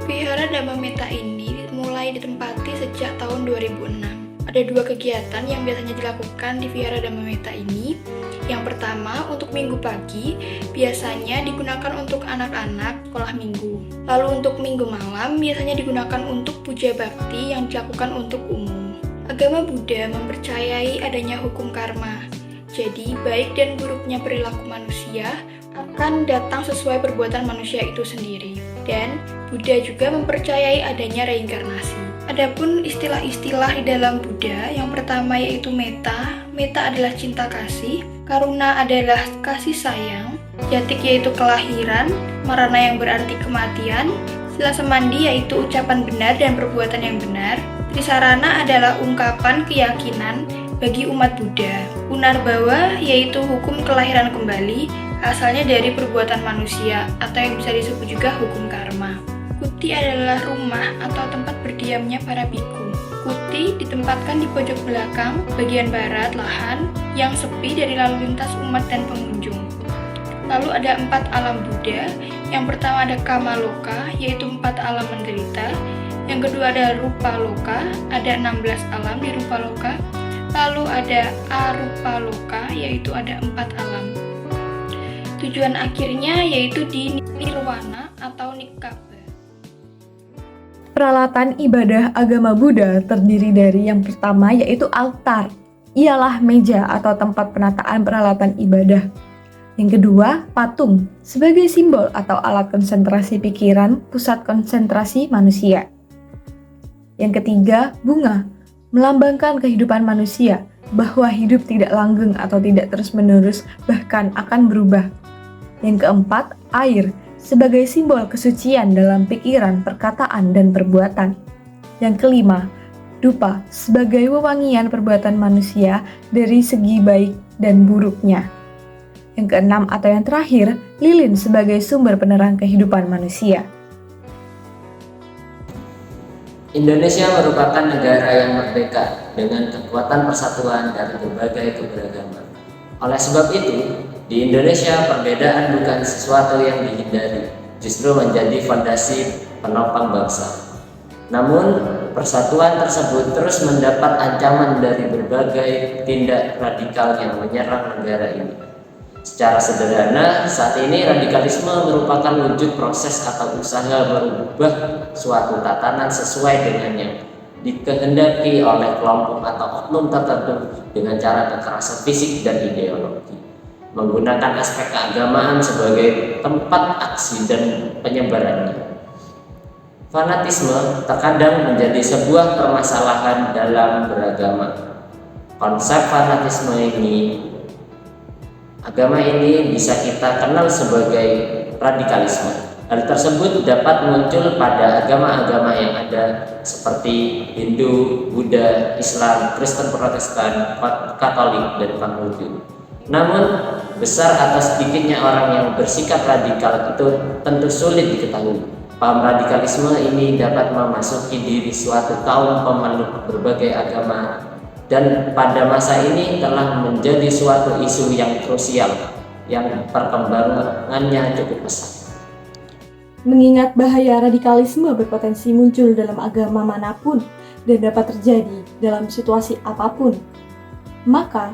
Vihara Dhammametta ini mulai ditempati sejak tahun 2006. Ada dua kegiatan yang biasanya dilakukan di Vihara Dhammametta ini. Yang pertama, untuk minggu pagi, biasanya digunakan untuk anak-anak sekolah minggu. Lalu untuk minggu malam, biasanya digunakan untuk puja bakti yang dilakukan untuk umum. Agama Buddha mempercayai adanya hukum karma. Jadi, baik dan buruknya perilaku manusia akan datang sesuai perbuatan manusia itu sendiri. Dan Buddha juga mempercayai adanya reinkarnasi. Adapun istilah-istilah di dalam Buddha, yang pertama yaitu metta. Metta adalah cinta kasih, karuna adalah kasih sayang, jatik yaitu kelahiran, marana yang berarti kematian, sila semandi yaitu ucapan benar dan perbuatan yang benar, trisarana adalah ungkapan keyakinan bagi umat Buddha, punarbawa yaitu hukum kelahiran kembali, asalnya dari perbuatan manusia atau yang bisa disebut juga hukum karma. Kuti adalah rumah atau tempat berdiamnya para biku. Kuti ditempatkan di pojok belakang, bagian barat lahan yang sepi dari lalu lintas umat dan pengunjung. Lalu ada 4 alam Buddha. Yang pertama ada Kamaloka, yaitu 4 alam menderita. Yang kedua ada Rupaloka, ada 16 alam di Rupaloka. Lalu ada Arupaloka, yaitu ada 4 alam. Tujuan akhirnya yaitu di Nirwana atau Nikkaba. Peralatan ibadah agama Buddha terdiri dari yang pertama yaitu altar. Ialah meja atau tempat penataan peralatan ibadah. Yang kedua, patung sebagai simbol atau alat konsentrasi pikiran, pusat konsentrasi manusia. Yang ketiga, bunga melambangkan kehidupan manusia, bahwa hidup tidak langgeng atau tidak terus-menerus, bahkan akan berubah. Yang keempat, air sebagai simbol kesucian dalam pikiran, perkataan, dan perbuatan. Yang kelima, dupa sebagai wewangian perbuatan manusia dari segi baik dan buruknya. Yang keenam atau yang terakhir, lilin sebagai sumber penerang kehidupan manusia. Indonesia merupakan negara yang merdeka dengan kekuatan persatuan dari berbagai keberagaman. Oleh sebab itu, di Indonesia perbedaan bukan sesuatu yang dihindari, justru menjadi fondasi penopang bangsa. Namun, persatuan tersebut terus mendapat ancaman dari berbagai tindak radikal yang menyerang negara ini. Secara sederhana, saat ini radikalisme merupakan wujud proses atau usaha merubah suatu tatanan sesuai dengan yang dikehendaki oleh kelompok atau oknum tertentu dengan cara kekerasan fisik dan ideologi, menggunakan aspek keagamaan sebagai tempat aksi dan penyebarannya. Fanatisme terkadang menjadi sebuah permasalahan dalam beragama. Konsep fanatisme agama ini bisa kita kenal sebagai radikalisme. Hal tersebut dapat muncul pada agama-agama yang ada seperti Hindu, Buddha, Islam, Kristen Protestan, Katolik, dan Konghucu. Namun, besar atau sedikitnya orang yang bersikap radikal itu tentu sulit diketahui. Paham radikalisme ini dapat memasuki diri suatu kaum pemeluk berbagai agama dan pada masa ini telah menjadi suatu isu yang krusial yang perkembangannya cukup pesat. Mengingat bahaya radikalisme berpotensi muncul dalam agama manapun dan dapat terjadi dalam situasi apapun, maka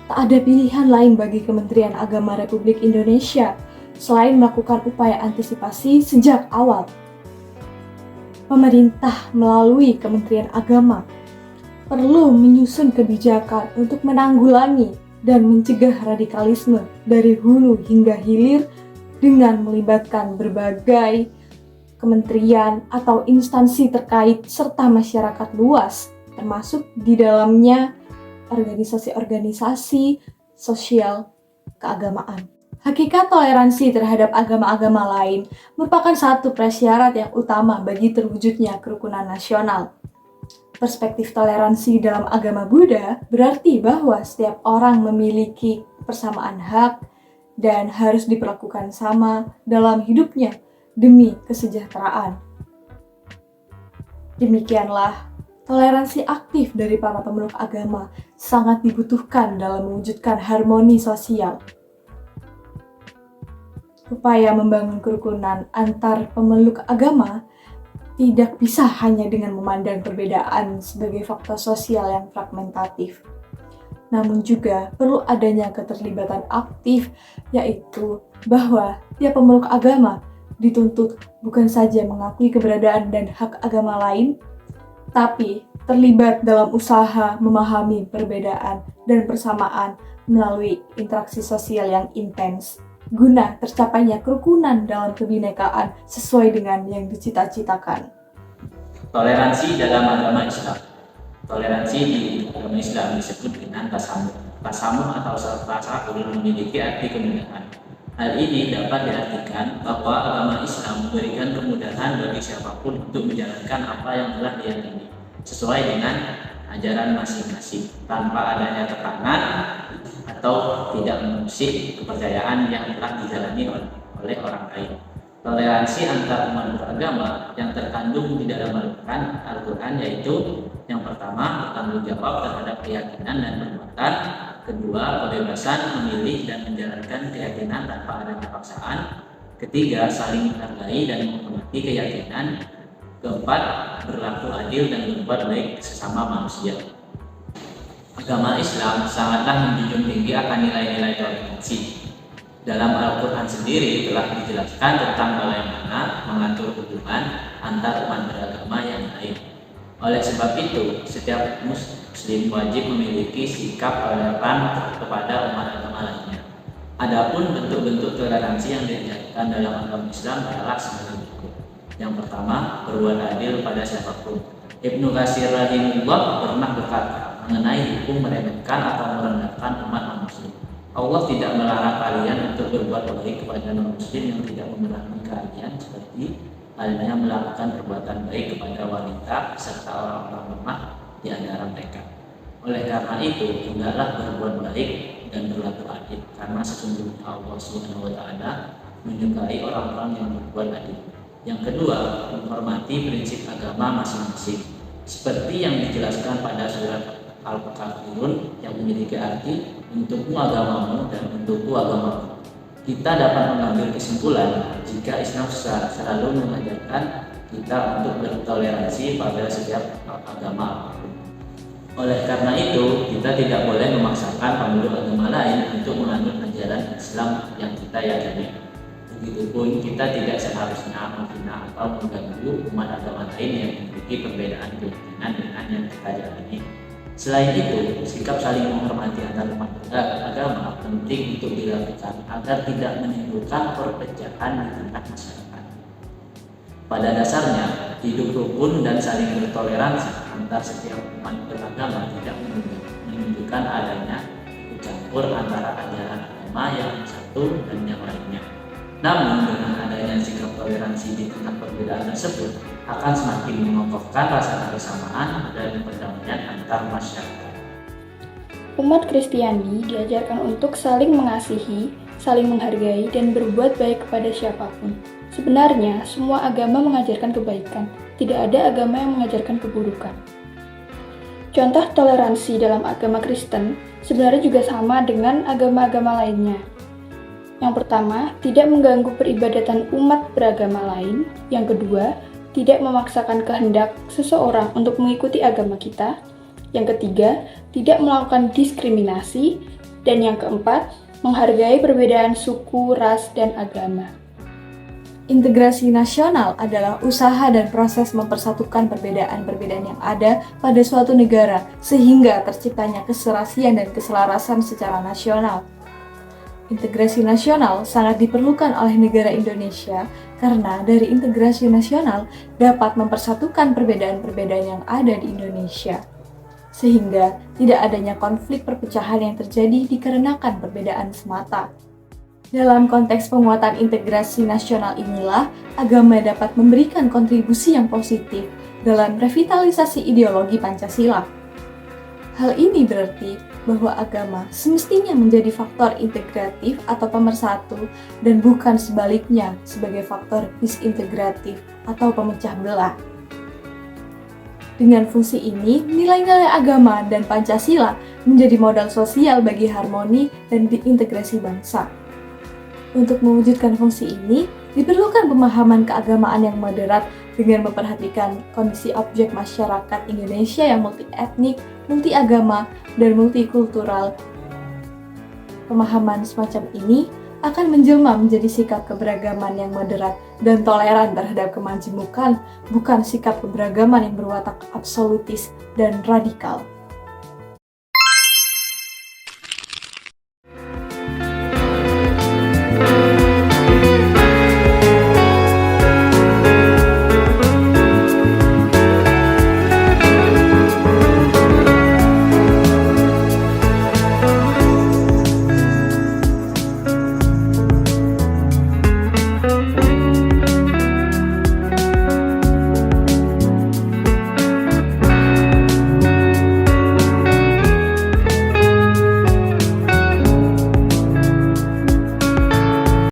tak ada pilihan lain bagi Kementerian Agama Republik Indonesia selain melakukan upaya antisipasi sejak awal. Pemerintah melalui Kementerian Agama perlu menyusun kebijakan untuk menanggulangi dan mencegah radikalisme dari hulu hingga hilir dengan melibatkan berbagai kementerian atau instansi terkait serta masyarakat luas, termasuk di dalamnya organisasi-organisasi sosial keagamaan. Hakikat toleransi terhadap agama-agama lain merupakan satu prasyarat yang utama bagi terwujudnya kerukunan nasional. Perspektif toleransi dalam agama Buddha berarti bahwa setiap orang memiliki persamaan hak dan harus diperlakukan sama dalam hidupnya demi kesejahteraan. Demikianlah, toleransi aktif dari para pemeluk agama sangat dibutuhkan dalam mewujudkan harmoni sosial. Upaya membangun kerukunan antar pemeluk agama tidak bisa hanya dengan memandang perbedaan sebagai faktor sosial yang fragmentatif, namun juga perlu adanya keterlibatan aktif, yaitu bahwa tiap pemeluk agama dituntut bukan saja mengakui keberadaan dan hak agama lain, tapi terlibat dalam usaha memahami perbedaan dan persamaan melalui interaksi sosial yang intens, guna tercapainya kerukunan dalam kebinekaan sesuai dengan yang dicita-citakan. Toleransi dalam agama Islam. Toleransi di agama Islam disebut dengan tasamuh. Tasamuh atau tasahul memiliki arti kemudahan. Hal ini dapat diartikan bahwa agama Islam memberikan kemudahan bagi siapapun untuk menjalankan apa yang telah diyakini sesuai dengan ajaran masing-masing, tanpa adanya tekanan atau tidak mengusik kepercayaan yang telah dijalani oleh orang lain. Toleransi antar umat beragama yang terkandung di dalam Al-Quran yaitu yang pertama, bertanggung jawab terhadap keyakinan dan perbuatan. Kedua, kebebasan memilih dan menjalankan keyakinan tanpa adanya paksaan. Ketiga, saling menghargai dan menghormati keyakinan. Keempat, berlaku adil dan berbuat baik sesama manusia. Agama Islam sangatlah menjunjung tinggi akan nilai-nilai toleransi. Dalam Al-Quran sendiri telah dijelaskan tentang bagaimana mengatur hubungan antar umat beragama yang lain. Oleh sebab itu, setiap muslim wajib memiliki sikap toleran kepada umat agama lainnya. Adapun bentuk-bentuk toleransi yang diajarkan dalam agama Islam adalah sebagai berikut. Yang pertama, berbuat adil pada siapapun. Ibnu Katsir rahimahullah pernah berkata mengenai hukum meremehkan atau merendahkan umat non-muslim. Allah tidak melarang kalian untuk berbuat baik kepada non-muslim yang tidak memerangi kalian, seperti halnya melakukan perbuatan baik kepada wanita serta orang-orang lemah di antara mereka. Oleh karena itu, hendaklah berbuat baik dan berlaku adil, karena sesungguhnya Allah SWT menyukai orang-orang yang berbuat adil. Yang kedua, menghormati prinsip agama masing-masing, seperti yang dijelaskan pada surat Al-Kafirun yang memiliki arti untukmu agamamu dan untukku agamamu. Kita dapat mengambil kesimpulan jika Islam selalu mengajarkan kita untuk bertoleransi pada setiap agama. Oleh karena itu, kita tidak boleh memaksakan pemeluk agama lain untuk menganut ajaran Islam yang kita yakini. Begitupun kita tidak seharusnya menghina atau mengganggu umat agama lain yang memiliki perbedaan keyakinan dengan yang kita jalani. Selain itu, sikap saling menghormati antar umat beragama penting untuk dilakukan agar tidak menimbulkan perpecahan di tengah masyarakat. Pada dasarnya, hidup rukun dan saling bertoleransi antar setiap umat beragama tidak menunjukkan adanya campur antara ajaran agama yang satu dan yang lainnya. Namun, dengan adanya sikap toleransi di tengah perbedaan tersebut akan semakin mengokohkan rasa kebersamaan dan perdamaian antar masyarakat. Umat Kristiani diajarkan untuk saling mengasihi, saling menghargai, dan berbuat baik kepada siapapun. Sebenarnya, semua agama mengajarkan kebaikan, tidak ada agama yang mengajarkan keburukan. Contoh toleransi dalam agama Kristen sebenarnya juga sama dengan agama-agama lainnya. Yang pertama, tidak mengganggu peribadatan umat beragama lain. Yang kedua, tidak memaksakan kehendak seseorang untuk mengikuti agama kita. Yang ketiga, tidak melakukan diskriminasi. Dan yang keempat, menghargai perbedaan suku, ras, dan agama. Integrasi nasional adalah usaha dan proses mempersatukan perbedaan-perbedaan yang ada pada suatu negara sehingga terciptanya keserasian dan keselarasan secara nasional. Integrasi nasional sangat diperlukan oleh negara Indonesia karena dari integrasi nasional dapat mempersatukan perbedaan-perbedaan yang ada di Indonesia, sehingga tidak adanya konflik perpecahan yang terjadi dikarenakan perbedaan semata. Dalam konteks penguatan integrasi nasional inilah, agama dapat memberikan kontribusi yang positif dalam revitalisasi ideologi Pancasila. Hal ini berarti bahwa agama semestinya menjadi faktor integratif atau pemersatu dan bukan sebaliknya sebagai faktor disintegratif atau pemecah belah. Dengan fungsi ini, nilai-nilai agama dan Pancasila menjadi modal sosial bagi harmoni dan integrasi bangsa. Untuk mewujudkan fungsi ini, diperlukan pemahaman keagamaan yang moderat dengan memperhatikan kondisi objek masyarakat Indonesia yang multietnik, multiagama, dan multikultural. Pemahaman semacam ini akan menjelma menjadi sikap keberagaman yang moderat dan toleran terhadap kemajemukan, bukan sikap keberagaman yang berwatak absolutis dan radikal.